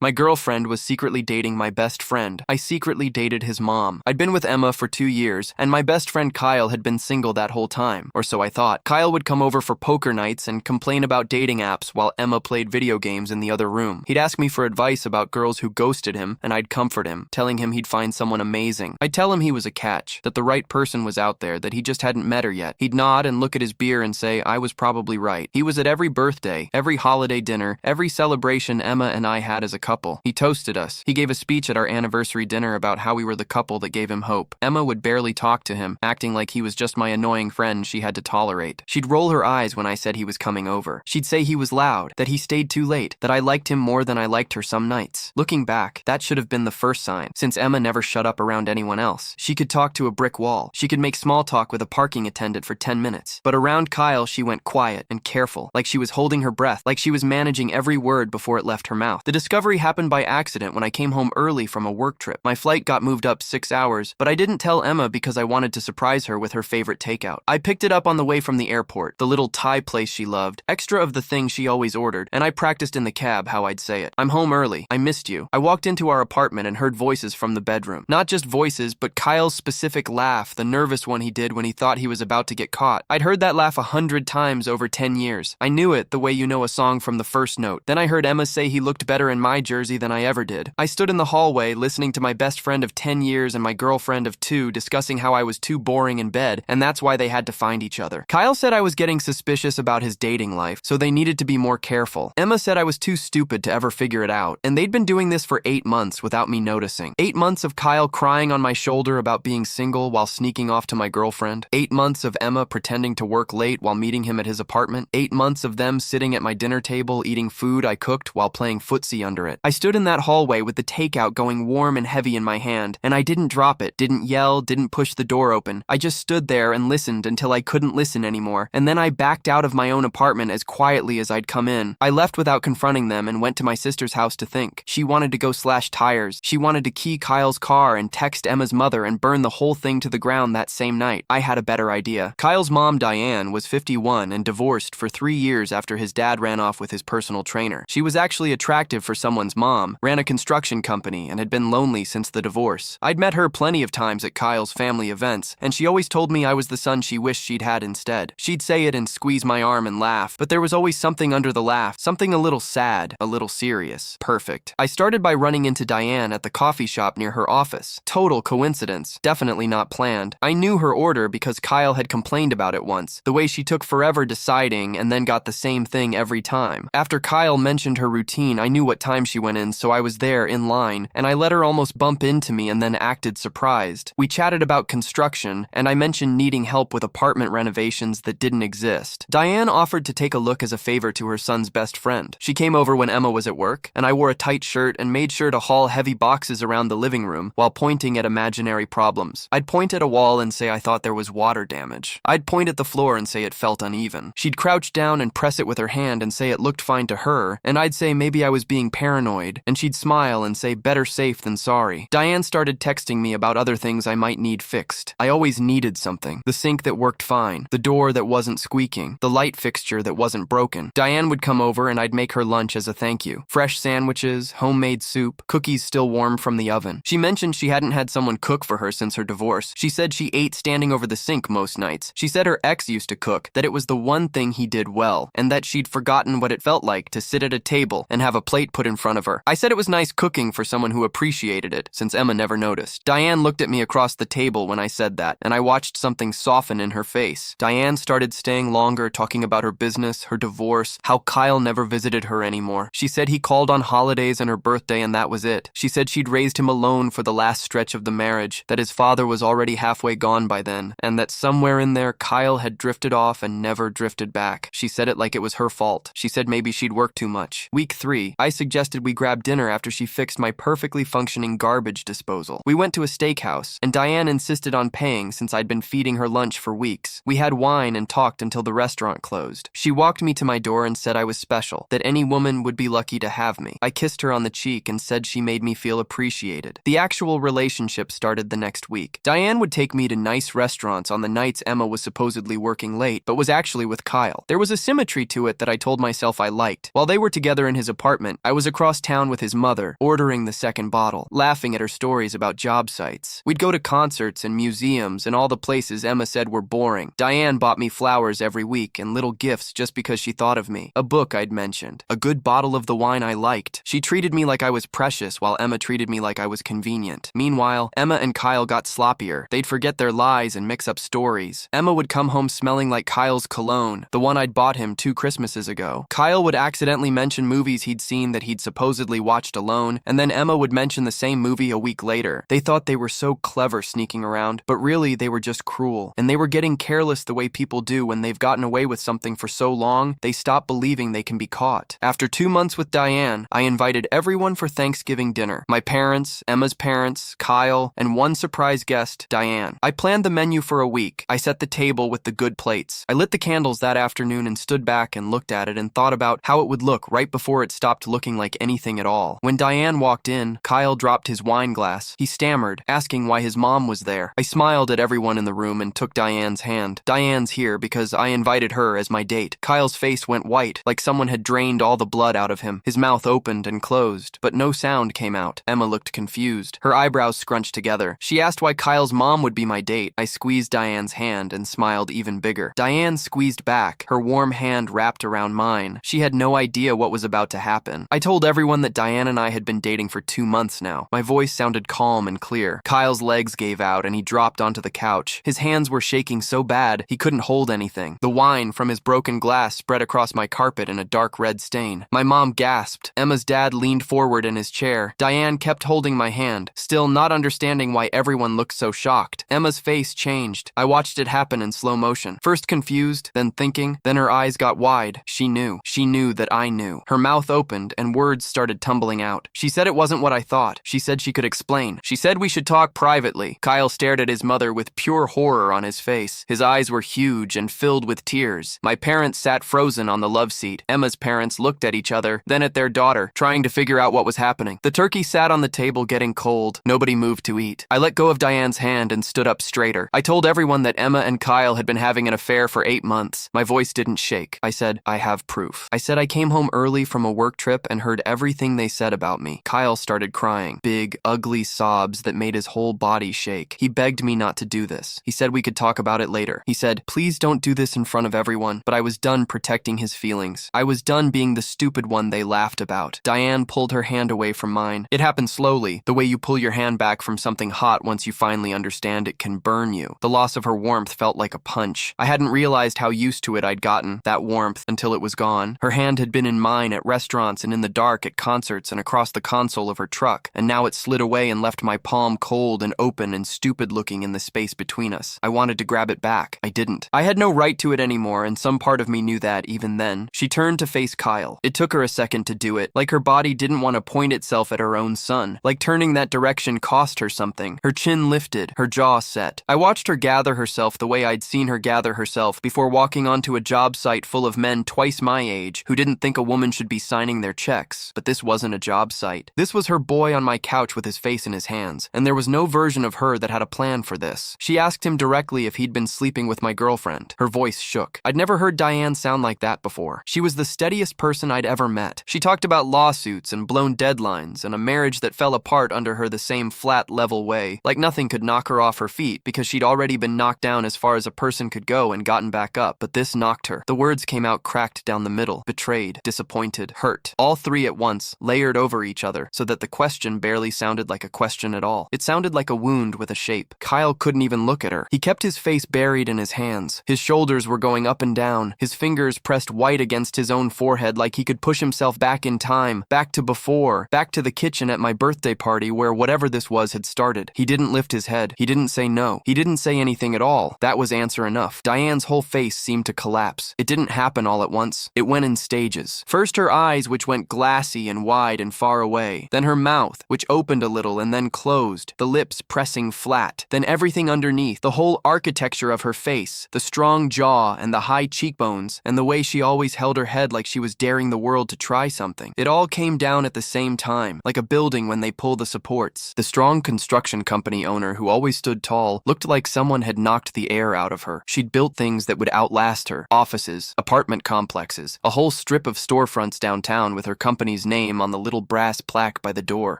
My girlfriend was secretly dating my best friend. I secretly dated his mom. I'd been with Emma for 2 years, and my best friend Kyle had been single that whole time, or so I thought. Kyle would come over for poker nights and complain about dating apps while Emma played video games in the other room. He'd ask me for advice about girls who ghosted him, and I'd comfort him, telling him he'd find someone amazing. I'd tell him he was a catch, that the right person was out there, that he just hadn't met her yet. He'd nod and look at his beer and say I was probably right. He was at every birthday, every holiday dinner, every celebration Emma and I had as a couple. He toasted us. He gave a speech at our anniversary dinner about how we were the couple that gave him hope. Emma would barely talk to him, acting like he was just my annoying friend she had to tolerate. She'd roll her eyes when I said he was coming over. She'd say he was loud, that he stayed too late, that I liked him more than I liked her some nights. Looking back, that should have been the first sign, since Emma never shut up around anyone else. She could talk to a brick wall. She could make small talk with a parking attendant for 10 minutes. But around Kyle, she went quiet and careful, like she was holding her breath, like she was managing every word before it left her mouth. The discovery happened by accident when I came home early from a work trip. My flight got moved up 6 hours, but I didn't tell Emma because I wanted to surprise her with her favorite takeout. I picked it up on the way from the airport, the little Thai place she loved, extra of the thing she always ordered, and I practiced in the cab how I'd say it. I'm home early. I missed you. I walked into our apartment and heard voices from the bedroom. Not just voices, but Kyle's specific laugh, the nervous one he did when he thought he was about to get caught. I'd heard that laugh 100 times over 10 years. I knew it the way you know a song from the first note. Then I heard Emma say he looked better in my jersey than I ever did. I stood in the hallway listening to my best friend of 10 years and my girlfriend of 2 discussing how I was too boring in bed, and that's why they had to find each other. Kyle said I was getting suspicious about his dating life, so they needed to be more careful. Emma said I was too stupid to ever figure it out, and they'd been doing this for 8 months without me noticing. 8 months of Kyle crying on my shoulder about being single while sneaking off to my girlfriend. 8 months of Emma pretending to work late while meeting him at his apartment. 8 months of them sitting at my dinner table eating food I cooked while playing footsie under it. I stood in that hallway with the takeout going warm and heavy in my hand, and I didn't drop it, didn't yell, didn't push the door open. I just stood there and listened until I couldn't listen anymore, and then I backed out of my own apartment as quietly as I'd come in. I left without confronting them and went to my sister's house to think. She wanted to go slash tires. She wanted to key Kyle's car and text Emma's mother and burn the whole thing to the ground that same night. I had a better idea. Kyle's mom, Diane, was 51 and divorced for 3 years after his dad ran off with his personal trainer. She was actually attractive for someone's mom, ran a construction company, and had been lonely since the divorce. I'd met her plenty of times at Kyle's family events, and she always told me I was the son she wished she'd had instead. She'd say it and squeeze my arm and laugh, but there was always something under the laugh, something a little sad, a little serious. Perfect. I started by running into Diane at the coffee shop near her office. Total coincidence. Definitely not planned. I knew her order because Kyle had complained about it once, the way she took forever deciding and then got the same thing every time. After Kyle mentioned her routine, I knew what time she went in, so I was there in line, and I let her almost bump into me and then acted surprised. We chatted about construction, and I mentioned needing help with apartment renovations that didn't exist. Diane offered to take a look as a favor to her son's best friend. She came over when Emma was at work, and I wore a tight shirt and made sure to haul heavy boxes around the living room while pointing at imaginary problems. I'd point at a wall and say I thought there was water damage. I'd point at the floor and say it felt uneven. She'd crouch down and press it with her hand and say it looked fine to her, and I'd say maybe I was being paranoid, and she'd smile and say better safe than sorry. Diane started texting me about other things I might need fixed. I always needed something. The sink that worked fine, the door that wasn't squeaking, the light fixture that wasn't broken. Diane would come over and I'd make her lunch as a thank you. Fresh sandwiches, homemade soup, cookies still warm from the oven. She mentioned she hadn't had someone cook for her since her divorce. She said she ate standing over the sink most nights. She said her ex used to cook, that it was the one thing he did well, and that she'd forgotten what it felt like to sit at a table and have a plate put in front of her. I said it was nice cooking for someone who appreciated it, since Emma never noticed. Diane looked at me across the table when I said that, and I watched something soften in her face. Diane started staying longer, talking about her business, her divorce, how Kyle never visited her anymore. She said he called on holidays and her birthday and that was it. She said she'd raised him alone for the last stretch of the marriage, that his father was already halfway gone by then, and that somewhere in there Kyle had drifted off and never drifted back. She said it like it was her fault. She said maybe she'd worked too much. Week 3, I suggested we grab dinner after she fixed my perfectly functioning garbage disposal. We went to a steakhouse, and Diane insisted on paying since I'd been feeding her lunch for weeks. We had wine and talked until the restaurant closed. She walked me to my door and said I was special, that any woman would be lucky to have me. I kissed her on the cheek and said she made me feel appreciated. The actual relationship started the next week. Diane would take me to nice restaurants on the nights Emma was supposedly working late, but was actually with Kyle. There was a symmetry to it that I told myself I liked. While they were together in his apartment, I was across across town with his mother, ordering the second bottle, laughing at her stories about job sites. We'd go to concerts and museums and all the places Emma said were boring. Diane bought me flowers every week and little gifts just because she thought of me. A book I'd mentioned. A good bottle of the wine I liked. She treated me like I was precious while Emma treated me like I was convenient. Meanwhile, Emma and Kyle got sloppier. They'd forget their lies and mix up stories. Emma would come home smelling like Kyle's cologne, the one I'd bought him 2 Christmases ago. Kyle would accidentally mention movies he'd seen that he'd supposedly watched alone, and then Emma would mention the same movie a week later. They thought they were so clever sneaking around, but really they were just cruel. And they were getting careless the way people do when they've gotten away with something for so long, they stop believing they can be caught. After 2 months with Diane, I invited everyone for Thanksgiving dinner. My parents, Emma's parents, Kyle, and one surprise guest, Diane. I planned the menu for a week. I set the table with the good plates. I lit the candles that afternoon and stood back and looked at it and thought about how it would look right before it stopped looking like anything at all. When Diane walked in, Kyle dropped his wine glass. He stammered, asking why his mom was there. I smiled at everyone in the room and took Diane's hand. Diane's here because I invited her as my date. Kyle's face went white, like someone had drained all the blood out of him. His mouth opened and closed, but no sound came out. Emma looked confused. Her eyebrows scrunched together. She asked why Kyle's mom would be my date. I squeezed Diane's hand and smiled even bigger. Diane squeezed back, her warm hand wrapped around mine. She had no idea what was about to happen. I told everyone that Diane and I had been dating for 2 months now. My voice sounded calm and clear. Kyle's legs gave out and he dropped onto the couch. His hands were shaking so bad he couldn't hold anything. The wine from his broken glass spread across my carpet in a dark red stain. My mom gasped. Emma's dad leaned forward in his chair. Diane kept holding my hand, still not understanding why everyone looked so shocked. Emma's face changed. I watched it happen in slow motion. First confused, then thinking, then her eyes got wide. She knew. She knew that I knew. Her mouth opened and words started tumbling out. She said it wasn't what I thought. She said she could explain. She said we should talk privately. Kyle stared at his mother with pure horror on his face. His eyes were huge and filled with tears. My parents sat frozen on the love seat. Emma's parents looked at each other, then at their daughter, trying to figure out what was happening. The turkey sat on the table getting cold. Nobody moved to eat. I let go of Diane's hand and stood up straighter. I told everyone that Emma and Kyle had been having an affair for 8 months. My voice didn't shake. I said, I have proof. I said I came home early from a work trip and heard everything they said about me. Kyle started crying. Big, ugly sobs that made his whole body shake. He begged me not to do this. He said we could talk about it later. He said, please don't do this in front of everyone, but I was done protecting his feelings. I was done being the stupid one they laughed about. Diane pulled her hand away from mine. It happened slowly, the way you pull your hand back from something hot once you finally understand it can burn you. The loss of her warmth felt like a punch. I hadn't realized how used to it I'd gotten, that warmth, until it was gone. Her hand had been in mine at restaurants and in the dark at concerts and across the console of her truck, and now it slid away and left my palm cold and open and stupid looking in the space between us. I wanted to grab it back. I didn't. I had no right to it anymore, and some part of me knew that even then. She turned to face Kyle. It took her a second to do it, like her body didn't want to point itself at her own son, like turning that direction cost her something. Her chin lifted, her jaw set. I watched her gather herself the way I'd seen her gather herself before walking onto a job site full of men twice my age who didn't think a woman should be signing their checks. But this wasn't a job site. This was her boy on my couch with his face in his hands, and there was no version of her that had a plan for this. She asked him directly if he'd been sleeping with my girlfriend. Her voice shook. I'd never heard Diane sound like that before. She was the steadiest person I'd ever met. She talked about lawsuits and blown deadlines and a marriage that fell apart under her the same flat, level way, like nothing could knock her off her feet because she'd already been knocked down as far as a person could go and gotten back up, but this knocked her. The words came out cracked down the middle. Betrayed, disappointed, hurt. All three at once, layered over each other, so that the question barely sounded like a question at all. It sounded like a wound with a shape. Kyle couldn't even look at her. He kept his face buried in his hands. His shoulders were going up and down, his fingers pressed white against his own forehead like he could push himself back in time, back to before, back to the kitchen at my birthday party where whatever this was had started. He didn't lift his head. He didn't say no. He didn't say anything at all. That was answer enough. Diane's whole face seemed to collapse. It didn't happen all at once. It went in stages. First her eyes, which went glassy and wide and far away. Then her mouth, which opened a little and then closed, the lips pressing flat. Then everything underneath, the whole architecture of her face, the strong jaw and the high cheekbones, and the way she always held her head like she was daring the world to try something. It all came down at the same time, like a building when they pull the supports. The strong construction company owner who always stood tall looked like someone had knocked the air out of her. She'd built things that would outlast her. Offices, apartment complexes, a whole strip of storefronts downtown with her company's family's name on the little brass plaque by the door,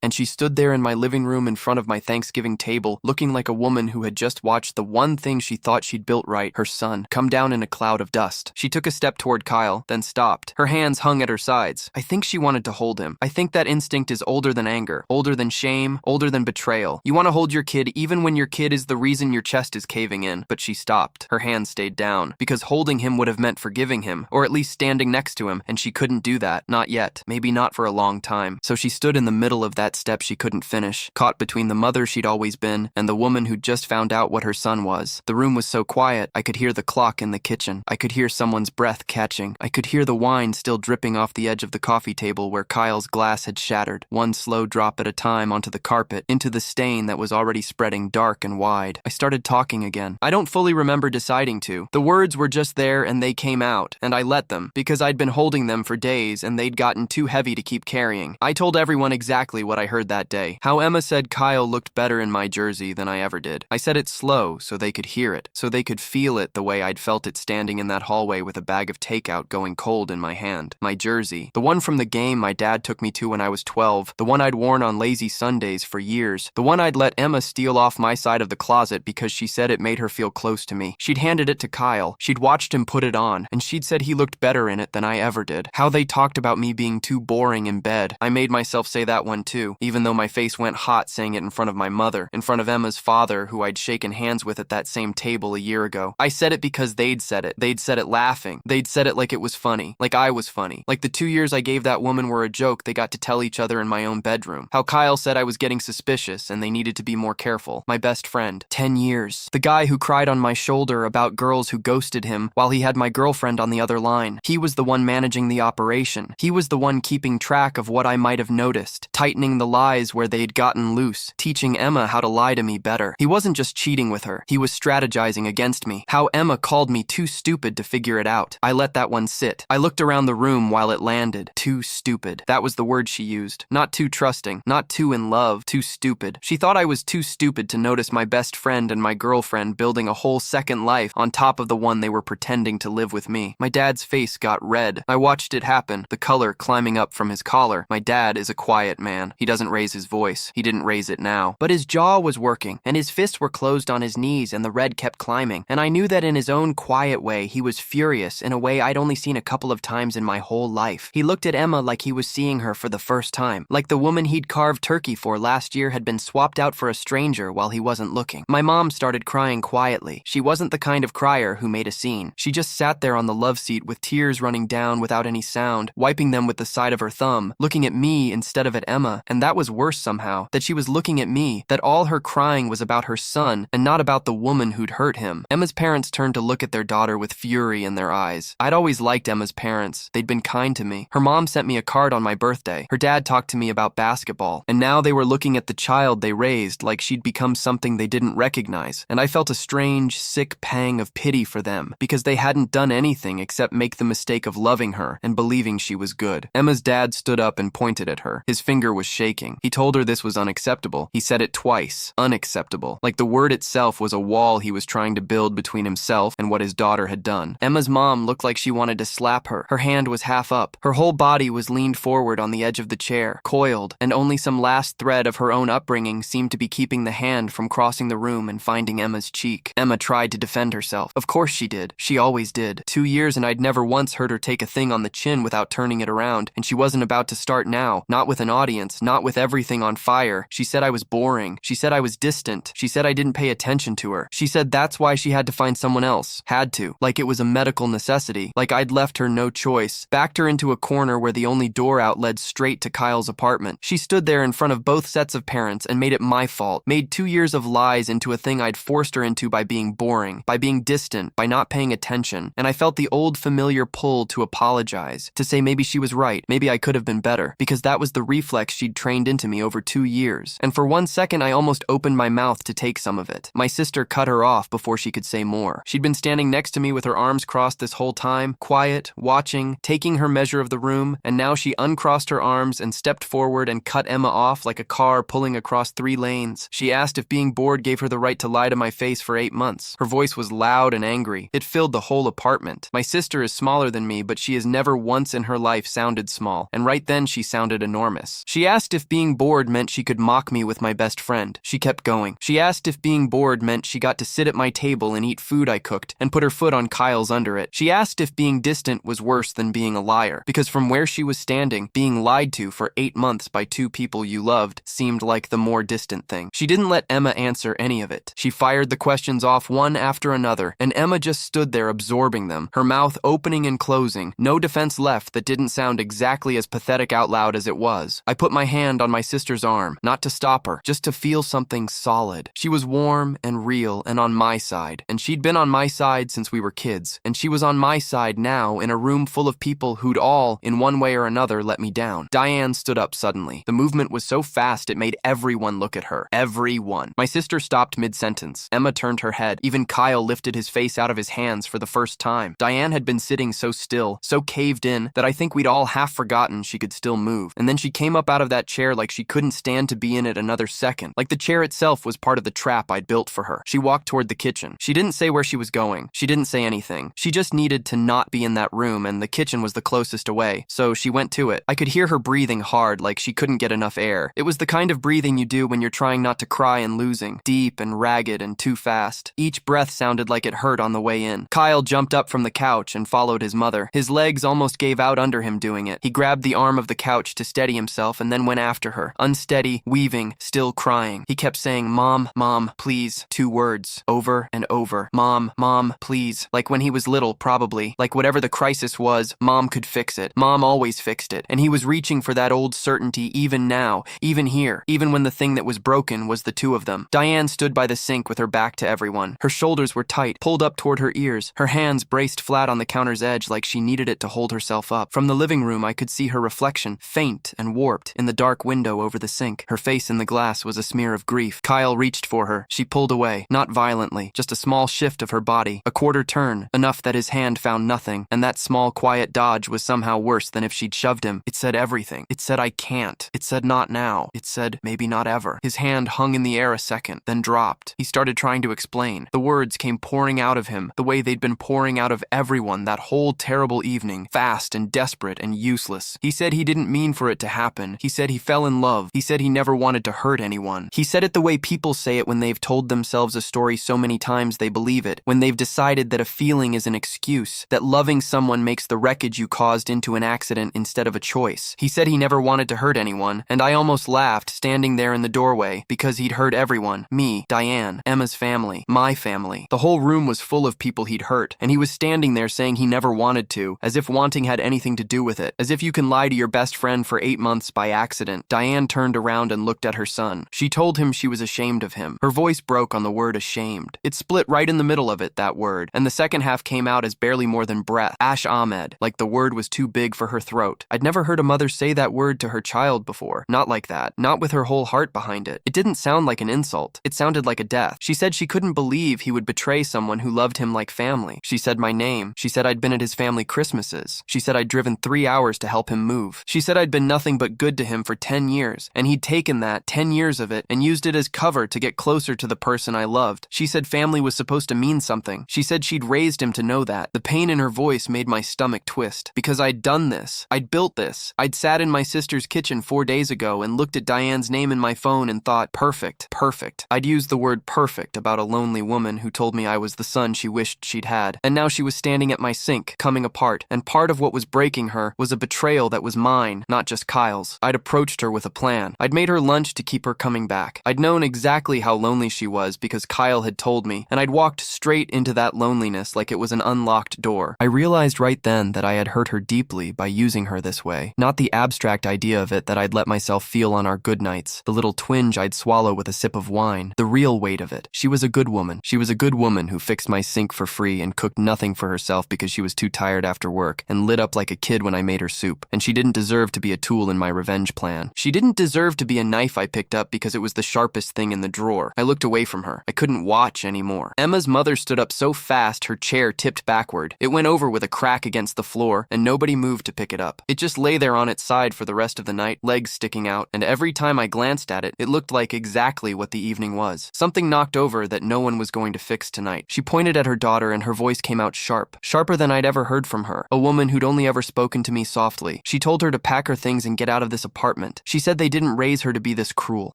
and she stood there in my living room in front of my Thanksgiving table, looking like a woman who had just watched the one thing she thought she'd built right, her son, come down in a cloud of dust. She took a step toward Kyle, then stopped. Her hands hung at her sides. I think she wanted to hold him. I think that instinct is older than anger, older than shame, older than betrayal. You want to hold your kid even when your kid is the reason your chest is caving in. But she stopped. Her hands stayed down, because holding him would have meant forgiving him, or at least standing next to him, and she couldn't do that. Not yet. Maybe not for a long time. So she stood in the middle of that step she couldn't finish, caught between the mother she'd always been and the woman who'd just found out what her son was. The room was so quiet, I could hear the clock in the kitchen. I could hear someone's breath catching. I could hear the wine still dripping off the edge of the coffee table where Kyle's glass had shattered, one slow drop at a time onto the carpet, into the stain that was already spreading dark and wide. I started talking again. I don't fully remember deciding to. The words were just there and they came out, and I let them, because I'd been holding them for days and they'd gotten too heavy to keep carrying. I told everyone exactly what I heard that day. How Emma said Kyle looked better in my jersey than I ever did. I said it slow so they could hear it, so they could feel it the way I'd felt it standing in that hallway with a bag of takeout going cold in my hand. My jersey. The one from the game my dad took me to when I was 12. The one I'd worn on lazy Sundays for years. The one I'd let Emma steal off my side of the closet because she said it made her feel close to me. She'd handed it to Kyle. She'd watched him put it on, and she'd said he looked better in it than I ever did. How they talked about me being too boring in bed. I made myself say that one too, even though my face went hot saying it in front of my mother, in front of Emma's father, who I'd shaken hands with at that same table a year ago. I said it because they'd said it. They'd said it laughing. They'd said it like it was funny. Like I was funny. Like the 2 years I gave that woman were a joke they got to tell each other in my own bedroom. How Kyle said I was getting suspicious and they needed to be more careful. My best friend. 10 years. The guy who cried on my shoulder about girls who ghosted him while he had my girlfriend on the other line. He was the one managing the operation. He was the one keeping track of what I might have noticed, tightening the lies where they'd gotten loose, teaching Emma how to lie to me better. He wasn't just cheating with her. He was strategizing against me. How Emma called me too stupid to figure it out. I let that one sit. I looked around the room while it landed. Too stupid. That was the word she used. Not too trusting. Not too in love. Too stupid. She thought I was too stupid to notice my best friend and my girlfriend building a whole second life on top of the one they were pretending to live with me. My dad's face got red. I watched it happen, the color climbing up from his collar. My dad is a quiet man. He doesn't raise his voice. He didn't raise it now. But his jaw was working, and his fists were closed on his knees, and the red kept climbing. And I knew that in his own quiet way, he was furious in a way I'd only seen a couple of times in my whole life. He looked at Emma like he was seeing her for the first time, like the woman he'd carved turkey for last year had been swapped out for a stranger while he wasn't looking. My mom started crying quietly. She wasn't the kind of crier who made a scene. She just sat there on the love seat with tears running down without any sound, wiping them with the side of her thumb, looking at me instead of at Emma. And that was worse somehow, that she was looking at me, that all her crying was about her son and not about the woman who'd hurt him. Emma's parents turned to look at their daughter with fury in their eyes. I'd always liked Emma's parents. They'd been kind to me. Her mom sent me a card on my birthday. Her dad talked to me about basketball. And now they were looking at the child they raised like she'd become something they didn't recognize. And I felt a strange, sick pang of pity for them because they hadn't done anything except make the mistake of loving her and believing she was good. Emma's dad stood up and pointed at her. His finger was shaking. He told her this was unacceptable. He said it twice. Unacceptable. Like the word itself was a wall he was trying to build between himself and what his daughter had done. Emma's mom looked like she wanted to slap her. Her hand was half up. Her whole body was leaned forward on the edge of the chair, coiled, and only some last thread of her own upbringing seemed to be keeping the hand from crossing the room and finding Emma's cheek. Emma tried to defend herself. Of course she did. She always did. 2 years and I'd never once heard her take a thing on the chin without turning it around, and she wasn't about to start now. Not with an audience, not with everything on fire. She said I was boring. She said I was distant. She said I didn't pay attention to her. She said that's why she had to find someone else. Had to. Like it was a medical necessity. Like I'd left her no choice. Backed her into a corner where the only door out led straight to Kyle's apartment. She stood there in front of both sets of parents and made it my fault. Made 2 years of lies into a thing I'd forced her into by being boring, by being distant, by not paying attention. And I felt the old familiar pull to apologize, to say maybe she was right, maybe I could have been better, because that was the reflex she'd trained into me over 2 years. And for 1 second, I almost opened my mouth to take some of it. My sister cut her off before she could say more. She'd been standing next to me with her arms crossed this whole time, quiet, watching, taking her measure of the room, and now she uncrossed her arms and stepped forward and cut Emma off like a car pulling across 3 lanes. She asked if being bored gave her the right to lie to my face for 8 months. Her voice was loud and angry. It filled the whole apartment. My sister is smaller than me, but she has never once in her life sounded small. and right then she sounded enormous. She asked if being bored meant she could mock me with my best friend. She kept going. She asked if being bored meant she got to sit at my table and eat food I cooked and put her foot on Kyle's under it. She asked if being distant was worse than being a liar, because from where she was standing, being lied to for 8 months by 2 people you loved seemed like the more distant thing. She didn't let Emma answer any of it. She fired the questions off one after another, and Emma just stood there absorbing them, her mouth opening and closing, no defense left that didn't sound exactly as pathetic out loud as it was. I put my hand on my sister's arm, not to stop her, just to feel something solid. She was warm and real and on my side, and she'd been on my side since we were kids, and she was on my side now in a room full of people who'd all, in one way or another, let me down. Diane stood up suddenly. The movement was so fast it made everyone look at her. Everyone. My sister stopped mid-sentence. Emma turned her head. Even Kyle lifted his face out of his hands for the first time. Diane had been sitting so still, so caved in, that I think we'd all half forgotten she could still move. And then she came up out of that chair like she couldn't stand to be in it another second, like the chair itself was part of the trap I'd built for her. She walked toward the kitchen. She didn't say where she was going. She didn't say anything. She just needed to not be in that room, and the kitchen was the closest away, so she went to it. I could hear her breathing hard, like she couldn't get enough air. It was the kind of breathing you do when you're trying not to cry and losing, deep and ragged and too fast. Each breath sounded like it hurt on the way in. Kyle jumped up from the couch and followed his mother. His legs almost gave out under him doing it. He grabbed the arm of the couch to steady himself and then went after her, unsteady, weaving, still crying. He kept saying, "Mom, Mom, please," 2 words, over and over. "Mom, Mom, please." Like when he was little, probably. Like whatever the crisis was, Mom could fix it. Mom always fixed it. And he was reaching for that old certainty even now, even here, even when the thing that was broken was the 2 of them. Diane stood by the sink with her back to everyone. Her shoulders were tight, pulled up toward her ears. Her hands braced flat on the counter's edge like she needed it to hold herself up. From the living room, I could see her reflection, faint and warped, in the dark window over the sink. Her face in the glass was a smear of grief. Kyle reached for her. She pulled away, not violently, just a small shift of her body, a quarter turn, enough that his hand found nothing, and that small, quiet dodge was somehow worse than if she'd shoved him. It said everything. It said, "I can't." It said, "Not now." It said, "Maybe not ever." His hand hung in the air a second, then dropped. He started trying to explain. The words came pouring out of him, the way they'd been pouring out of everyone that whole terrible evening, fast and desperate and useless. He said he didn't mean for it to happen. He said he fell in love. He said he never wanted to hurt anyone. He said it the way people say it when they've told themselves a story so many times they believe it, when they've decided that a feeling is an excuse, that loving someone makes the wreckage you caused into an accident instead of a choice. He said he never wanted to hurt anyone, and I almost laughed, standing there in the doorway, because he'd hurt everyone. Me, Diane, Emma's family, my family. The whole room was full of people he'd hurt, and he was standing there saying he never wanted to, as if wanting had anything to do with it, as if you can lie to your best friend for 8 months by accident. Diane turned around and looked at her son. She told him she was ashamed of him. Her voice broke on the word ashamed. It split right in the middle of it, that word, and the second half came out as barely more than breath. Ash Ahmed, like the word was too big for her throat. I'd never heard a mother say that word to her child before. Not like that. Not with her whole heart behind it. It didn't sound like an insult. It sounded like a death. She said she couldn't believe he would betray someone who loved him like family. She said my name. She said I'd been at his family Christmases. She said I'd driven 3 hours to help him move. She said I'd been nothing but good to him for 10 years, and he'd taken that, 10 years of it, and used it as cover to get closer to the person I loved. She said family was supposed to mean something. She said she'd raised him to know that. The pain in her voice made my stomach twist, because I'd done this. I'd built this. I'd sat in my sister's kitchen 4 days ago and looked at Diane's name in my phone and thought, perfect, perfect. I'd used the word perfect about a lonely woman who told me I was the son she wished she'd had. And now she was standing at my sink, coming apart, and part of what was breaking her was a betrayal that was mine, not just Kyle's. I'd approached her with a plan. I'd made her lunch to keep her coming back. I'd known exactly how lonely she was because Kyle had told me, and I'd walked straight into that loneliness like it was an unlocked door. I realized right then that I had hurt her deeply by using her this way. Not the abstract idea of it that I'd let myself feel on our good nights, the little twinge I'd swallow with a sip of wine, the real weight of it. She was a good woman. She was a good woman who fixed my sink for free and cooked nothing for herself because she was too tired after work, and lit up like a kid when I made her soup. And she didn't deserve to be a tool in my revenge plan. She didn't deserve to be a knife I picked up because it was the sharpest thing in the drawer. I looked away from her. I couldn't watch anymore. Emma's mother stood up so fast her chair tipped backward. It went over with a crack against the floor, and nobody moved to pick it up. It just lay there on its side for the rest of the night, legs sticking out, and every time I glanced at it, it looked like exactly what the evening was. Something knocked over that no one was going to fix tonight. She pointed at her daughter and her voice came out sharp, sharper than I'd ever heard from her, a woman who'd only ever spoken to me softly. immediately. She told her to pack her things and get out of this apartment. She said they didn't raise her to be this cruel.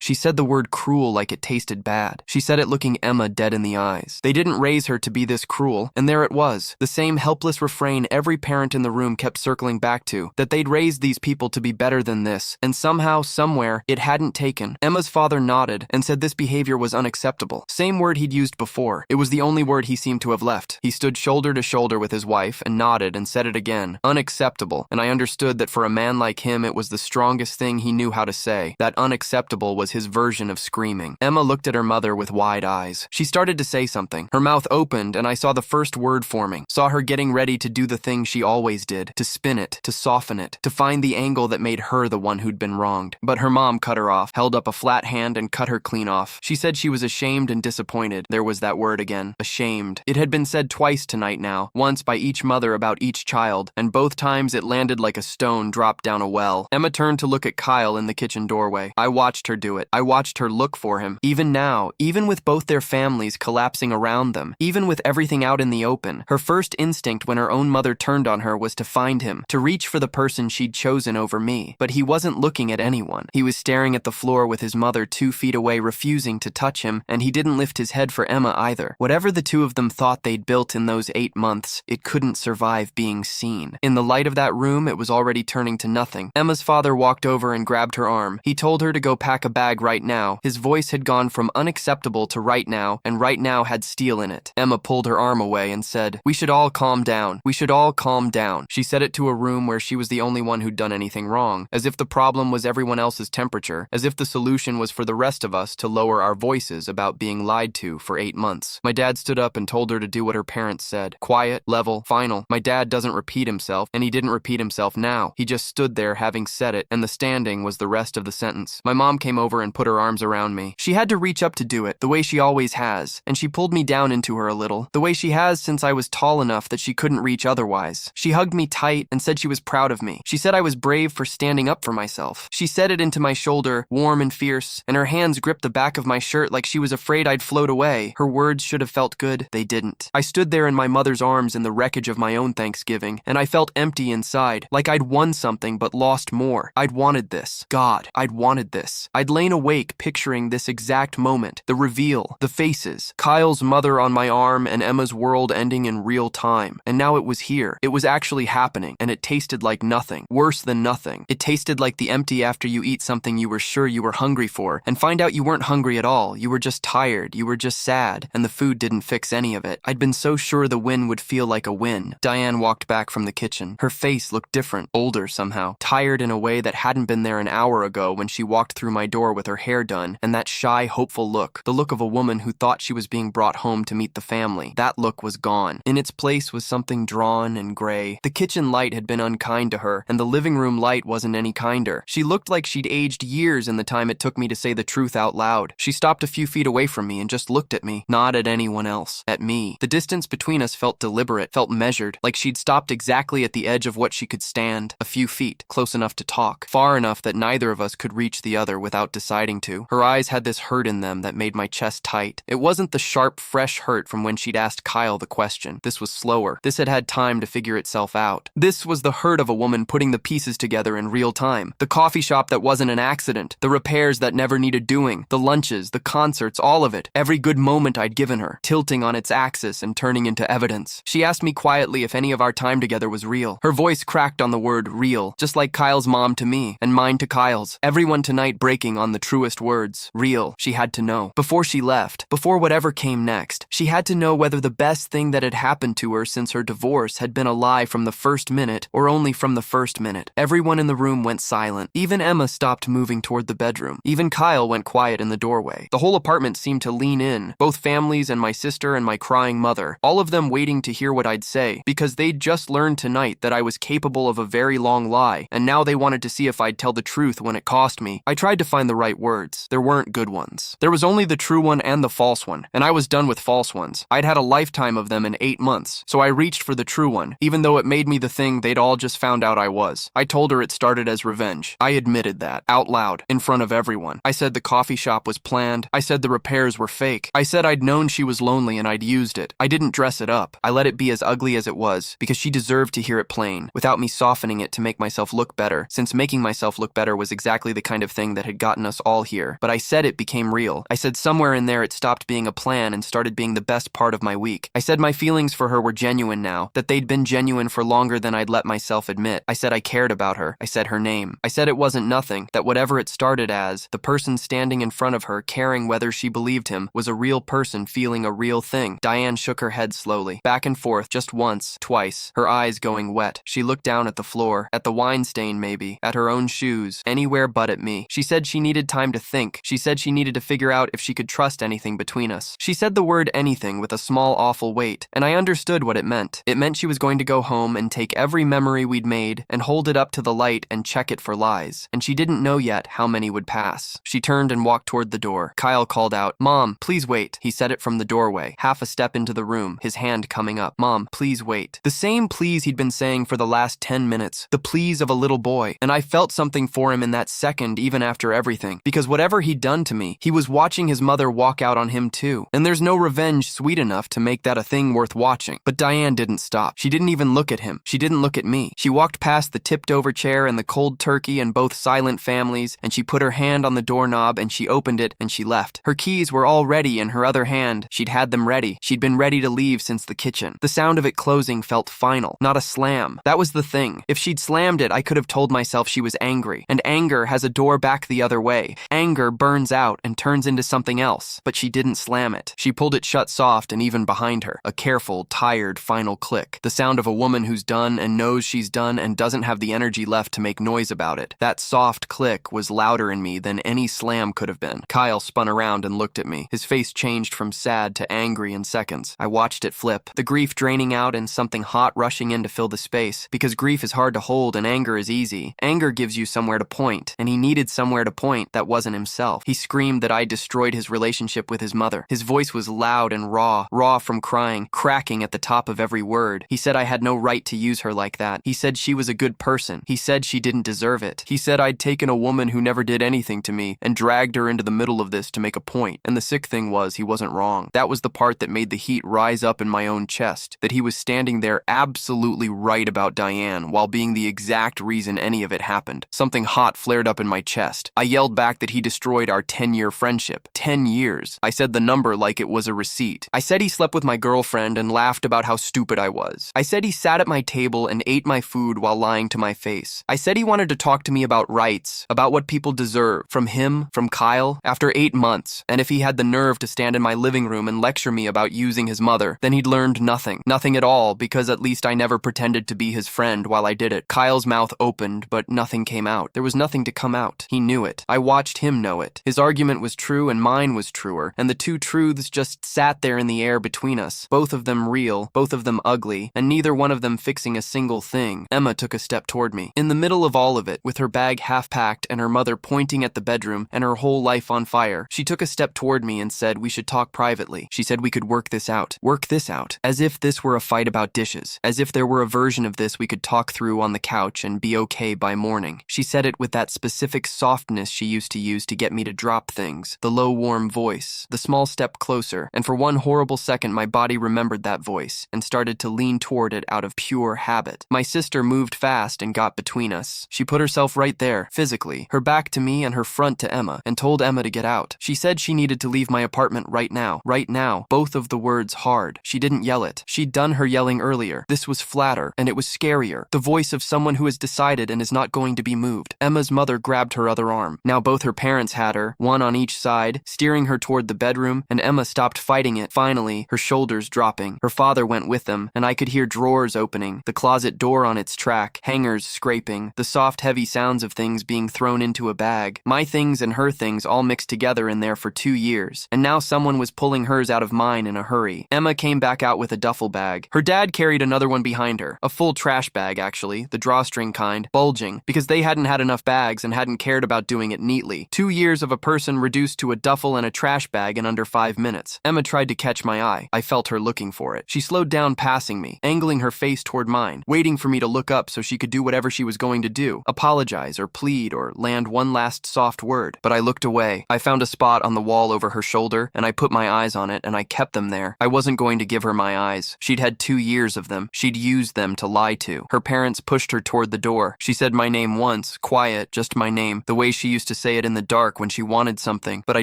She said the word cruel like it tasted bad. She said it looking Emma dead in the eyes. They didn't raise her to be this cruel, and there it was. The same helpless refrain every parent in the room kept circling back to, that they'd raised these people to be better than this, and somehow, somewhere, it hadn't taken. Emma's father nodded and said this behavior was unacceptable. Same word he'd used before. It was the only word he seemed to have left. He stood shoulder to shoulder with his wife and nodded and said it again. Unacceptable. And I understood that for a man like him, it was the strongest thing he knew how to say. That unacceptable was his version of screaming. Emma looked at her mother with wide eyes. She started to say something. Her mouth opened and I saw the first word forming. Saw her getting ready to do the thing she always did. To spin it. To soften it. To find the angle that made her the one who'd been wronged. But her mom cut her off, held up a flat hand and cut her clean off. She said she was ashamed and disappointed. There was that word again. Ashamed. It had been said twice tonight now. Once by each mother about each child, and both times it landed like a stone dropped down a well. Emma turned to look at Kyle in the kitchen doorway. I watched her do it. I watched her look for him. Even now, even with both their families collapsing around them, even with everything out in the open, her first instinct when her own mother turned on her was to find him, to reach for the person she'd chosen over me. But he wasn't looking at anyone. He was staring at the floor with his mother 2 feet away, refusing to touch him, and he didn't lift his head for Emma either. Whatever the two of them thought they'd built in those 8 months, it couldn't survive being seen. In the light of that room, it was already turning to nothing. Emma's father walked over and grabbed her arm. He told her to go pack a bag right now. His voice had gone from unacceptable to right now, and right now had steel in it. Emma pulled her arm away and said, "We should all calm down. We should all calm down." She said it to a room where she was the only one who'd done anything wrong, as if the problem was everyone else's temperature, as if the solution was for the rest of us to lower our voices about being lied to for 8 months. My dad stood up and told her to do what her parents said. Quiet, level, final. My dad doesn't repeat himself, and he didn't repeat himself now. He just stood there having said it, and the standing was the rest of the sentence. My mom came over and put her arms around me. She had to reach up to do it, the way she always has, and she pulled me down into her a little, the way she has since I was tall enough that she couldn't reach otherwise. She hugged me tight and said she was proud of me. She said I was brave for standing up for myself. She set it into my shoulder, warm and fierce, and her hands gripped the back of my shirt like she was afraid I'd float away. Her words should have felt good. They didn't. I stood there in my mother's arms in the wreckage of my own Thanksgiving, and I felt empty inside, like I'd won something but lost more. I'd wanted this. God, I'd wanted this. I'd lain awake picturing this exact moment, the reveal, the faces, Kyle's mother on my arm and Emma's world ending in real time. And now it was here. It was actually happening, and it tasted like nothing. Worse than nothing. It tasted like the empty after you eat something you were sure you were hungry for, and find out you weren't hungry at all. You were just tired. You were just sad, and the food didn't fix any of it. I'd been so sure the win would feel like a win. Diane walked back from the kitchen. Her face looked different, older somehow, tired in a way that hadn't been there an hour ago when she walked through my door with her hair done, and that shy, hopeful look, the look of a woman who thought she was being brought home to meet the family. That look was gone. In its place was something drawn and gray. The kitchen light had been unkind to her, and the living room light wasn't any kinder. She looked like she'd aged years in the time it took me to say the truth out loud. She stopped a few feet away from me and just looked at me, not at anyone else, at me. The distance between us felt deliberate, felt measured, like she'd stopped exactly at the edge of what she could stand, a few feet, close enough to talk, far enough that neither of us could reach the other without deciding to. Her eyes had this hurt in them that made my chest tight. It wasn't the sharp, fresh hurt from when she'd asked Kyle the question. This was slower. This had had time to figure itself out. This was the hurt of a woman putting the pieces together in real time. The coffee shop that wasn't an accident, the repairs that never needed doing, the lunches, the concerts, all of it. Every good moment I'd given her, tilting on its axis and turning into evidence. She asked me quietly if any of our time together was real. Her voice cracked on the word real, just like Kyle's mom to me, and mine to Kyle's. Everyone tonight breaking on the truest words. Real. She had to know. Before she left, before whatever came next, she had to know whether the best thing that had happened to her since her divorce had been a lie from the first minute, or only from the first minute. Everyone in the room went silent. Even Emma stopped moving toward the bedroom. Even Kyle went quiet in the doorway. The whole apartment seemed to lean in, both families and my sister and my crying mother, all of them waiting to hear what I'd say, because they'd just learned tonight that I was capable of a very long lie, and now they wanted to see if I'd tell the truth when it cost me. I tried to find the right words. There weren't good ones. There was only the true one and the false one, and I was done with false ones. I'd had a lifetime of them in 8 months, so I reached for the true one, even though it made me the thing they'd all just found out I was. I told her it started as revenge. I admitted that, out loud, in front of everyone. I said the coffee shop was planned. I said the repairs were fake. I said I'd known she was lonely and I'd used it. I didn't dress it up. I let it be as ugly as it was, because she deserved to hear it plain, without me softening softening it to make myself look better, since making myself look better was exactly the kind of thing that had gotten us all here. But I said it became real. I said somewhere in there it stopped being a plan and started being the best part of my week. I said my feelings for her were genuine now, that they'd been genuine for longer than I'd let myself admit. I said I cared about her. I said her name. I said it wasn't nothing, that whatever it started as, the person standing in front of her, caring whether she believed him, was a real person feeling a real thing. Diane shook her head slowly, back and forth, just once, twice, her eyes going wet. She looked down at the floor, at the wine stain maybe, at her own shoes, anywhere but at me. She said she needed time to think. She said she needed to figure out if she could trust anything between us. She said the word anything with a small awful weight, and I understood what it meant. It meant she was going to go home and take every memory we'd made and hold it up to the light and check it for lies, and she didn't know yet how many would pass. She turned and walked toward the door. Kyle called out, "Mom, please wait." He said it from the doorway, half a step into the room, his hand coming up. "Mom, please wait." The same please he'd been saying for the last 10 minutes, the please of a little boy, and I felt something for him in that second even after everything, because whatever he'd done to me, he was watching his mother walk out on him too, and there's no revenge sweet enough to make that a thing worth watching. But Diane didn't stop. She didn't even look at him. She didn't look at me. She walked past the tipped-over chair and the cold turkey and both silent families, and she put her hand on the doorknob and she opened it and she left. Her keys were all ready in her other hand. She'd had them ready. She'd been ready to leave since the kitchen. The sound of it closing felt final, not a slam. That was the thing. If she'd slammed it, I could have told myself she was angry, and anger has a door back the other way. Anger burns out and turns into something else, but she didn't slam it. She pulled it shut soft and even behind her, a careful, tired, final click. The sound of a woman who's done and knows she's done and doesn't have the energy left to make noise about it. That soft click was louder in me than any slam could have been. Kyle spun around and looked at me. His face changed from sad to angry in seconds. I watched it flip, the grief draining out and something hot rushing in to fill the space, because grief is hard to hold and anger is easy. Anger gives you somewhere to point, and he needed somewhere to point that wasn't himself. He screamed that I destroyed his relationship with his mother. His voice was loud and raw from crying, cracking at the top of every word. He said I had no right to use her like that. He said she was a good person. He said she didn't deserve it. He said I'd taken a woman who never did anything to me and dragged her into the middle of this to make a point. And the sick thing was, he wasn't wrong. That was the part that made the heat rise up in my own chest, that he was standing there absolutely right about Diane while being the exact reason any of it happened. Something hot flared up in my chest. I yelled back that he destroyed our 10-year friendship. 10 years. I said the number like it was a receipt. I said he slept with my girlfriend and laughed about how stupid I was. I said he sat at my table and ate my food while lying to my face. I said he wanted to talk to me about rights, about what people deserve, from him, from Kyle, after 8 months, and if he had the nerve to stand in my living room and lecture me about using his mother, then he'd learned nothing. Nothing at all, because at least I never pretended to be his friend while I did it. Kyle's mouth opened, but nothing came out. There was nothing to come out. He knew it. I watched him know it. His argument was true and mine was truer, and the two truths just sat there in the air between us, both of them real, both of them ugly, and neither one of them fixing a single thing. Emma took a step toward me. In the middle of all of it, with her bag half packed and her mother pointing at the bedroom and her whole life on fire, she took a step toward me and said we should talk privately. She said we could work this out. Work this out. As if this were a fight about dishes. As if there were a version of this we could talk through on the couch and be okay by morning. She said it with that specific softness she used to use to get me to drop things. The low, warm voice. The small step closer. And for one horrible second, my body remembered that voice and started to lean toward it out of pure habit. My sister moved fast and got between us. She put herself right there, physically, her back to me and her front to Emma, and told Emma to get out. She said she needed to leave my apartment right now. Right now. Both of the words hard. She didn't yell it. She'd done her yelling earlier. This was flatter, and it was scarier. The voice of someone who has decided and is not going to be moved. Emma's mother grabbed her other arm. Now both her parents had her, one on each side, steering her toward the bedroom, and Emma stopped fighting it, finally, her shoulders dropping. Her father went with them, and I could hear drawers opening, the closet door on its track, hangers scraping, the soft, heavy sounds of things being thrown into a bag. My things and her things all mixed together in there for 2 years, and now someone was pulling hers out of mine in a hurry. Emma came back out with a duffel bag. Her dad carried another one behind her, a full trash bag actually, the drawstring kind, bulging, because they hadn't had enough bags and hadn't cared about doing it neatly. 2 years of a person reduced to a duffel and a trash bag in under 5 minutes. Emma tried to catch my eye. I felt her looking for it. She slowed down passing me, angling her face toward mine, waiting for me to look up so she could do whatever she was going to do, apologize or plead or land one last soft word. But I looked away. I found a spot on the wall over her shoulder, and I put my eyes on it, and I kept them there. I wasn't going to give her my eyes. She'd had 2 years of them. She'd used them to lie to. Her parents glance pushed her toward the door. She said my name once, quiet, just my name, the way she used to say it in the dark when she wanted something, but I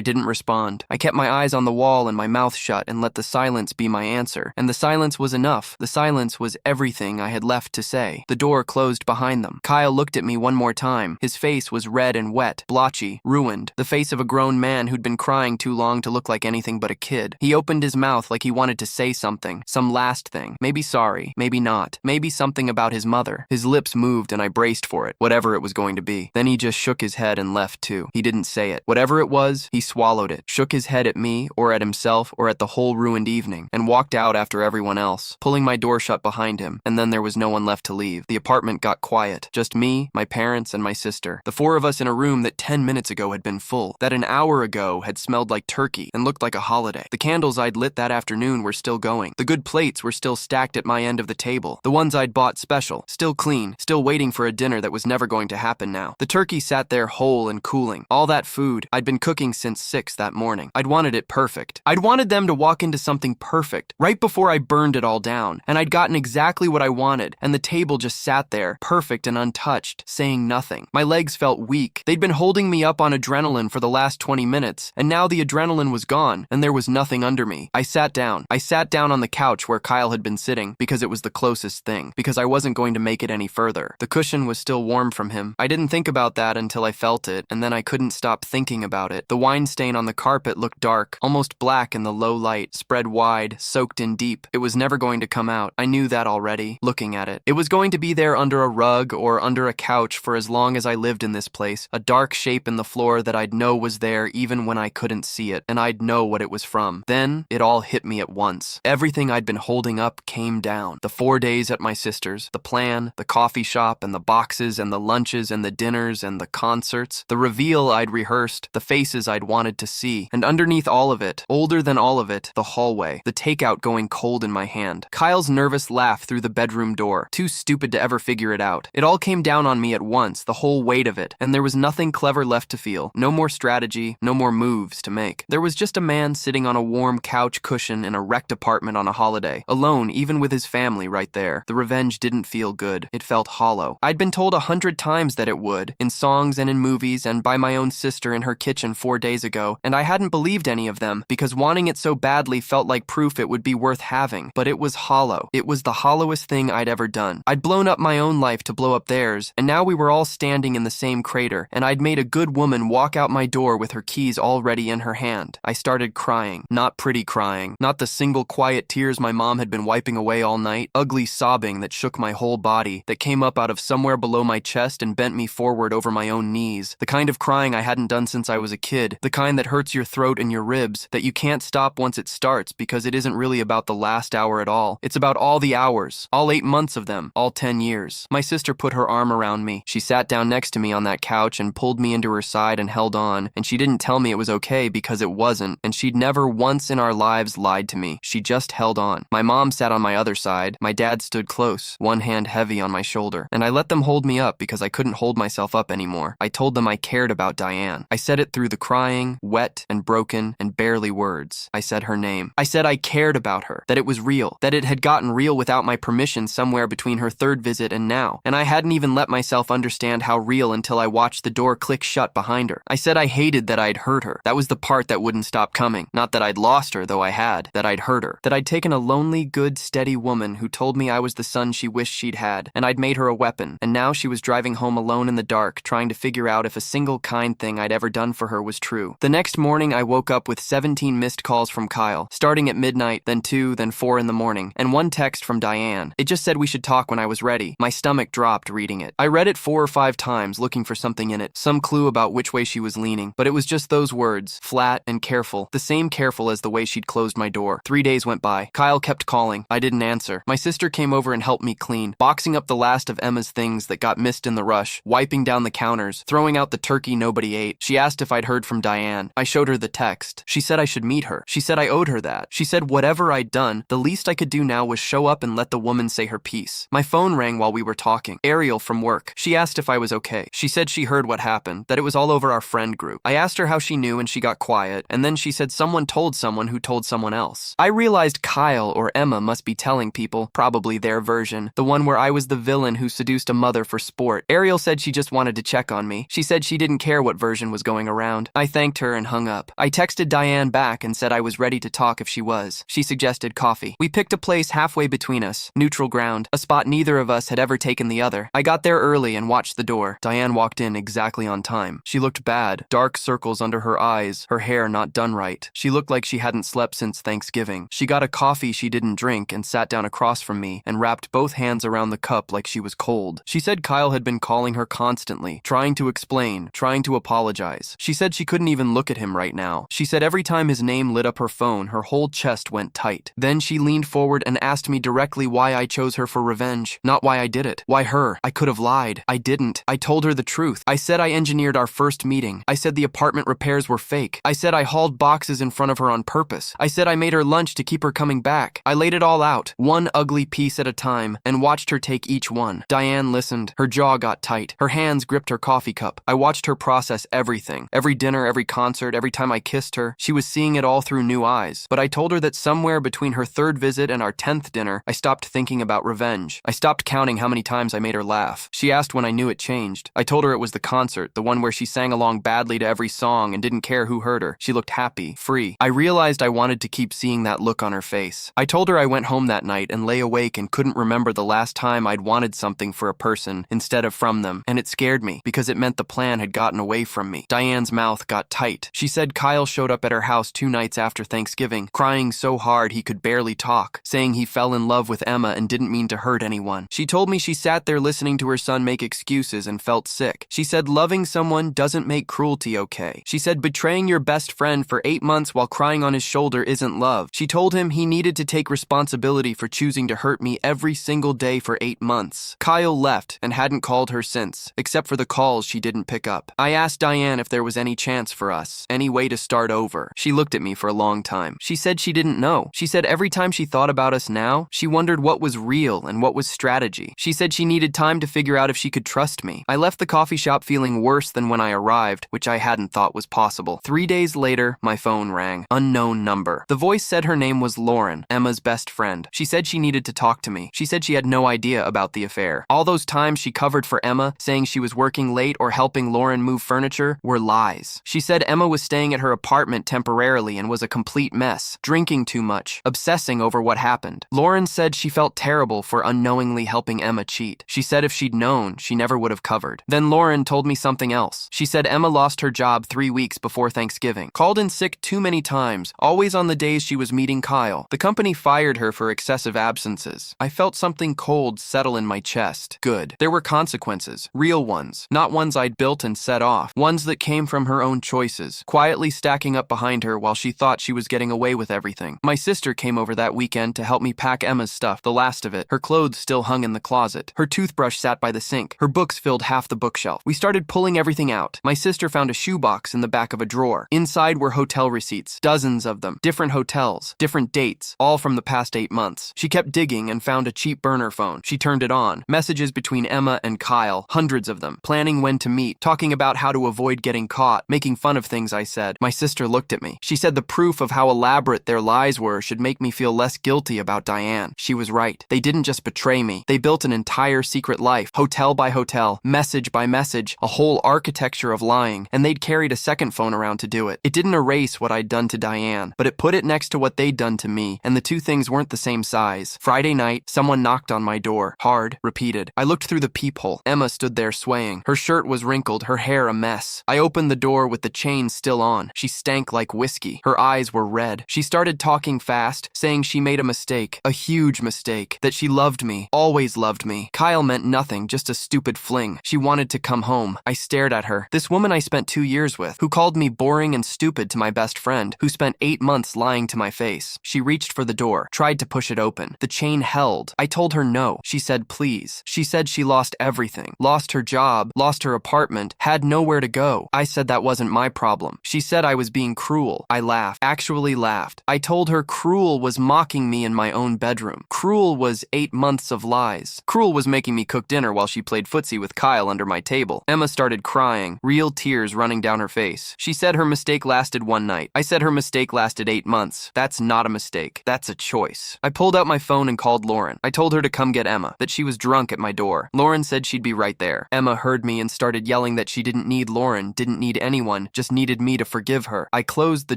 didn't respond. I kept my eyes on the wall and my mouth shut and let the silence be my answer. And the silence was enough. The silence was everything I had left to say. The door closed behind them. Kyle looked at me one more time. His face was red and wet, blotchy, ruined, the face of a grown man who'd been crying too long to look like anything but a kid. He opened his mouth like he wanted to say something, some last thing. Maybe sorry, maybe not, maybe something about his mother. His lips moved and I braced for it, whatever it was going to be. Then he just shook his head and left too. He didn't say it. Whatever it was, he swallowed it, shook his head at me or at himself or at the whole ruined evening, and walked out after everyone else, pulling my door shut behind him, and then there was no one left to leave. The apartment got quiet. Just me, my parents, and my sister. The four of us in a room that 10 minutes ago had been full, that an hour ago had smelled like turkey and looked like a holiday. The candles I'd lit that afternoon were still going. The good plates were still stacked at my end of the table. The ones I'd bought special, still clean, still waiting for a dinner that was never going to happen now. The turkey sat there whole and cooling. All that food, I'd been cooking since 6 that morning. I'd wanted it perfect. I'd wanted them to walk into something perfect, right before I burned it all down. And I'd gotten exactly what I wanted, and the table just sat there, perfect and untouched, saying nothing. My legs felt weak. They'd been holding me up on adrenaline for the last 20 minutes, and now the adrenaline was gone, and there was nothing under me. I sat down. I sat down on the couch where Kyle had been sitting, because it was the closest thing, because I wasn't going to make it any further. The cushion was still warm from him. I didn't think about that until I felt it, and then I couldn't stop thinking about it. The wine stain on the carpet looked dark, almost black in the low light, spread wide, soaked in deep. It was never going to come out. I knew that already, looking at it. It was going to be there under a rug or under a couch for as long as I lived in this place, a dark shape in the floor that I'd know was there even when I couldn't see it, and I'd know what it was from. Then, it all hit me at once. Everything I'd been holding up came down. The 4 days at my sister's, the plan, the coffee shop, and the boxes, and the lunches, and the dinners, and the concerts, the reveal I'd rehearsed, the faces I'd wanted to see, and underneath all of it, older than all of it, the hallway, the takeout going cold in my hand. Kyle's nervous laugh through the bedroom door, too stupid to ever figure it out. It all came down on me at once, the whole weight of it, and there was nothing clever left to feel, no more strategy, no more moves to make. There was just a man sitting on a warm couch cushion in a wrecked apartment on a holiday, alone even with his family right there. The revenge didn't feel good. It felt hollow. I'd been told 100 times that it would, in songs and in movies and by my own sister in her kitchen 4 days ago, and I hadn't believed any of them because wanting it so badly felt like proof it would be worth having. But it was hollow. It was the hollowest thing I'd ever done. I'd blown up my own life to blow up theirs, and now we were all standing in the same crater, and I'd made a good woman walk out my door with her keys already in her hand. I started crying. Not pretty crying. Not the single quiet tears my mom had been wiping away all night. Ugly sobbing that shook my whole body, that came up out of somewhere below my chest and bent me forward over my own knees. The kind of crying I hadn't done since I was a kid. The kind that hurts your throat and your ribs, that you can't stop once it starts because it isn't really about the last hour at all. It's about all the hours, all 8 months of them, all 10 years. My sister put her arm around me. She sat down next to me on that couch and pulled me into her side and held on, and she didn't tell me it was okay because it wasn't, and she'd never once in our lives lied to me. She just held on. My mom sat on my other side. My dad stood close, one hand heavy on my shoulder, and I let them hold me up because I couldn't hold myself up anymore. I told them I cared about Diane. I said it through the crying, wet and broken and barely words. I said her name. I said I cared about her, that it was real, that it had gotten real without my permission somewhere between her 3rd visit and now, and I hadn't even let myself understand how real until I watched the door click shut behind her. I said I hated that I'd hurt her. That was the part that wouldn't stop coming. Not that I'd lost her, though I had. That I'd hurt her. That I'd taken a lonely, good, steady woman who told me I was the son she wished she'd had, and I'd made her a weapon, and now she was driving home alone in the dark, trying to figure out if a single kind thing I'd ever done for her was true. The next morning, I woke up with 17 missed calls from Kyle, starting at midnight, then 2, then 4 in the morning, and 1 text from Diane. It just said we should talk when I was ready. My stomach dropped reading it. I read it 4 or 5 times, looking for something in it, some clue about which way she was leaning, but it was just those words, flat and careful, the same careful as the way she'd closed my door. 3 days went by. Kyle kept calling. I didn't answer. My sister came over and helped me clean, boxing up the last of Emma's things that got missed in the rush, wiping down the counters, throwing out the turkey nobody ate. She asked if I'd heard from Diane. I showed her the text. She said I should meet her. She said I owed her that. She said whatever I'd done, the least I could do now was show up and let the woman say her piece. My phone rang while we were talking. Ariel from work. She asked if I was okay. She said she heard what happened, that it was all over our friend group. I asked her how she knew and she got quiet, and then she said someone told someone who told someone else. I realized Kyle or Emma must be telling people, probably their version, the one where I was was the villain who seduced a mother for sport. Ariel said she just wanted to check on me. She said she didn't care what version was going around. I thanked her and hung up. I texted Diane back and said I was ready to talk if she was. She suggested coffee. We picked a place halfway between us, neutral ground, a spot neither of us had ever taken the other. I got there early and watched the door. Diane walked in exactly on time. She looked bad, dark circles under her eyes, her hair not done right. She looked like she hadn't slept since Thanksgiving. She got a coffee she didn't drink and sat down across from me and wrapped both hands around the cup like she was cold. She said Kyle had been calling her constantly, trying to explain, trying to apologize. She said she couldn't even look at him right now. She said every time his name lit up her phone, her whole chest went tight. Then she leaned forward and asked me directly why I chose her for revenge, not why I did it. Why her? I could have lied. I didn't. I told her the truth. I said I engineered our first meeting. I said the apartment repairs were fake. I said I hauled boxes in front of her on purpose. I said I made her lunch to keep her coming back. I laid it all out, one ugly piece at a time, and watched her take each one. Diane listened. Her jaw got tight. Her hands gripped her coffee cup. I watched her process everything. Every dinner, every concert, every time I kissed her. She was seeing it all through new eyes. But I told her that somewhere between her 3rd visit and our 10th dinner, I stopped thinking about revenge. I stopped counting how many times I made her laugh. She asked when I knew it changed. I told her it was the concert, the one where she sang along badly to every song and didn't care who heard her. She looked happy, free. I realized I wanted to keep seeing that look on her face. I told her I went home that night and lay awake and couldn't remember the last time I'd wanted something for a person instead of from them, and it scared me because it meant the plan had gotten away from me. Diane's mouth got tight. She said Kyle showed up at her house 2 nights after Thanksgiving, crying so hard he could barely talk, saying he fell in love with Emma and didn't mean to hurt anyone. She told me she sat there listening to her son make excuses and felt sick. She said loving someone doesn't make cruelty okay. She said betraying your best friend for 8 months while crying on his shoulder isn't love. She told him he needed to take responsibility for choosing to hurt me every single day for 8 months. Kyle left and hadn't called her since, except for the calls she didn't pick up. I asked Diane if there was any chance for us, any way to start over. She looked at me for a long time. She said she didn't know. She said every time she thought about us now, she wondered what was real and what was strategy. She said she needed time to figure out if she could trust me. I left the coffee shop feeling worse than when I arrived, which I hadn't thought was possible. 3 days later, my phone rang. Unknown number. The voice said her name was Lauren, Emma's best friend. She said she needed to talk to me. She said she had no idea about the affair. All those times she covered for Emma, saying she was working late or helping Lauren move furniture, were lies. She said Emma was staying at her apartment temporarily and was a complete mess, drinking too much, obsessing over what happened. Lauren said she felt terrible for unknowingly helping Emma cheat. She said if she'd known, she never would have covered. Then Lauren told me something else. She said Emma lost her job 3 weeks before Thanksgiving. Called in sick too many times, always on the days she was meeting Kyle. The company fired her for excessive absences. I felt something cold settle in my chest. Good. There were consequences. Real ones. Not ones I'd built and set off. Ones that came from her own choices, quietly stacking up behind her while she thought she was getting away with everything. My sister came over that weekend to help me pack Emma's stuff, the last of it. Her clothes still hung in the closet. Her toothbrush sat by the sink. Her books filled half the bookshelf. We started pulling everything out. My sister found a shoebox in the back of a drawer. Inside were hotel receipts, dozens of them, different hotels, different dates, all from the past 8 months. She kept digging and found a cheap burner phone. She turned it on. Messages between Emma and Kyle, hundreds of them, planning when to meet, talking about how to avoid getting caught, making fun of things I said. My sister looked at me. She said the proof of how elaborate their lies were should make me feel less guilty about Diane. She was right. They didn't just betray me. They built an entire secret life, hotel by hotel, message by message, a whole architecture of lying, and they'd carried a second phone around to do it. It didn't erase what I'd done to Diane, but it put it next to what they'd done to me, and the two things weren't the same size. Friday night, someone knocked on my door. Hard, repeated. I looked through the peephole. Emma stood there swaying. Her shirt was wrinkled, her hair a mess. I opened the door with the chain still on. She stank like whiskey. Her eyes were red. She started talking fast, saying she made a mistake, a huge mistake, that she loved me, always loved me. Kyle meant nothing, just a stupid fling. She wanted to come home. I stared at her. This woman I spent 2 years with, who called me boring and stupid to my best friend, who spent 8 months lying to my face. She reached for the door, tried to push it open. The chain held. I told her no. She said please. She said she lost everything. Lost her job, lost her apartment, had nowhere to go. I said that wasn't my problem. She said I was being cruel. I laughed. Actually laughed. I told her cruel was mocking me in my own bedroom. Cruel was 8 months of lies. Cruel was making me cook dinner while she played footsie with Kyle under my table. Emma started crying, real tears running down her face. She said her mistake lasted 1 night. I said her mistake lasted 8 months. That's not a mistake. That's a choice. I pulled out my phone and called Lauren. I told her to come get Emma. Emma, that she was drunk at my door. Lauren said she'd be right there. Emma heard me and started yelling that she didn't need Lauren, didn't need anyone, just needed me to forgive her. I closed the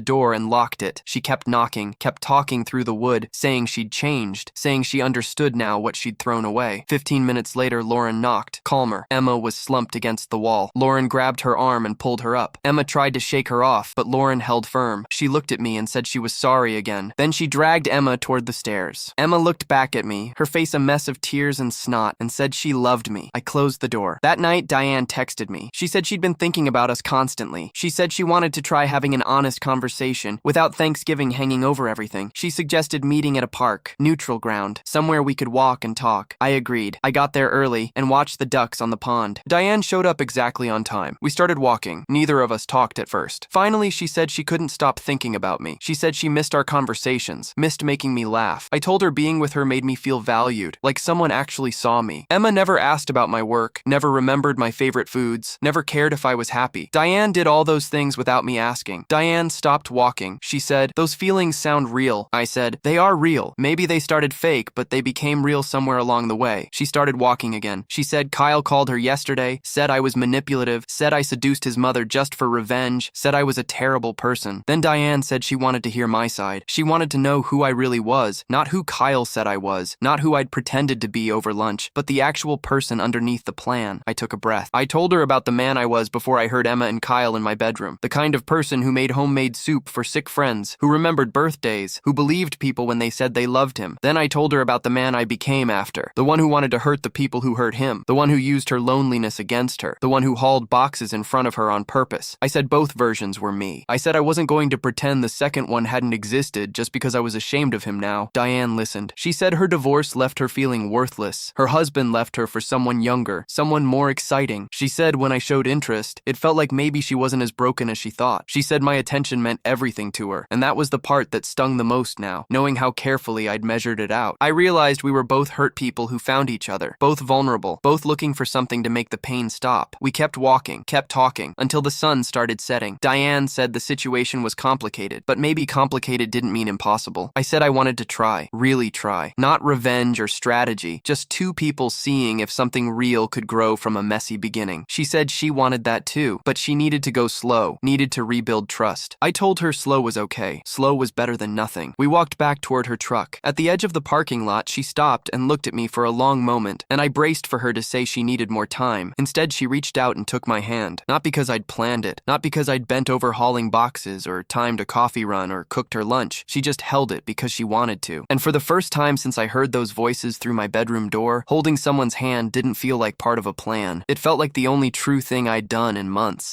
door and locked it. She kept knocking, kept talking through the wood, saying she'd changed, saying she understood now what she'd thrown away. 15 minutes later, Lauren knocked, calmer. Emma was slumped against the wall. Lauren grabbed her arm and pulled her up. Emma tried to shake her off, but Lauren held firm. She looked at me and said she was sorry again. Then she dragged Emma toward the stairs. Emma looked back at me, her face a mess of tears and snot, and said she loved me. I closed the door. That night, Diane texted me. She said she'd been thinking about us constantly. She said she wanted to try having an honest conversation without Thanksgiving hanging over everything. She suggested meeting at a park, neutral ground, somewhere we could walk and talk. I agreed. I got there early and watched the ducks on the pond. Diane showed up exactly on time. We started walking. Neither of us talked at first. Finally, she said she couldn't stop thinking about me. She said she missed our conversations, missed making me laugh. I told her being with her made me feel valued, like someone actually saw me. Emma never asked about my work, never remembered my favorite foods, never cared if I was happy. Diane did all those things without me asking. Diane stopped walking. She said, "Those feelings sound real." I said, "They are real. Maybe they started fake, but they became real somewhere along the way." She started walking again. She said Kyle called her yesterday, said I was manipulative, said I seduced his mother just for revenge, said I was a terrible person. Then Diane said she wanted to hear my side. She wanted to know who I really was, not who Kyle said I was, not who I'd pretended to be over lunch, but the actual person underneath the plan. I took a breath. I told her about the man I was before I heard Emma and Kyle in my bedroom, the kind of person who made homemade soup for sick friends, who remembered birthdays, who believed people when they said they loved him. Then I told her about the man I became after, the one who wanted to hurt the people who hurt him, the one who used her loneliness against her, the one who hauled boxes in front of her on purpose. I said both versions were me. I said I wasn't going to pretend the second one hadn't existed just because I was ashamed of him now. Diane listened. She said her divorce left her feeling worthless. Her husband left her for someone younger, someone more exciting. She said when I showed interest, it felt like maybe she wasn't as broken as she thought. She said my attention meant everything to her, and that was the part that stung the most now, knowing how carefully I'd measured it out. I realized we were both hurt people who found each other, both vulnerable, both looking for something to make the pain stop. We kept walking, kept talking, until the sun started setting. Diane said the situation was complicated, but maybe complicated didn't mean impossible. I said I wanted to try, really try. Not revenge or strategy, just two people seeing if something real could grow from a messy beginning. She said she wanted that too, but she needed to go slow, needed to rebuild trust. I told her slow was okay. Slow was better than nothing. We walked back toward her truck. At the edge of the parking lot, she stopped and looked at me for a long moment, and I braced for her to say she needed more time. Instead, she reached out and took my hand. Not because I'd planned it, not because I'd bent over hauling boxes or timed a coffee run or cooked her lunch. She just held it because she wanted to. And for the first time since I heard those voices through my bedroom door, holding someone's hand didn't feel like part of a plan. It felt like the only true thing I'd done in months.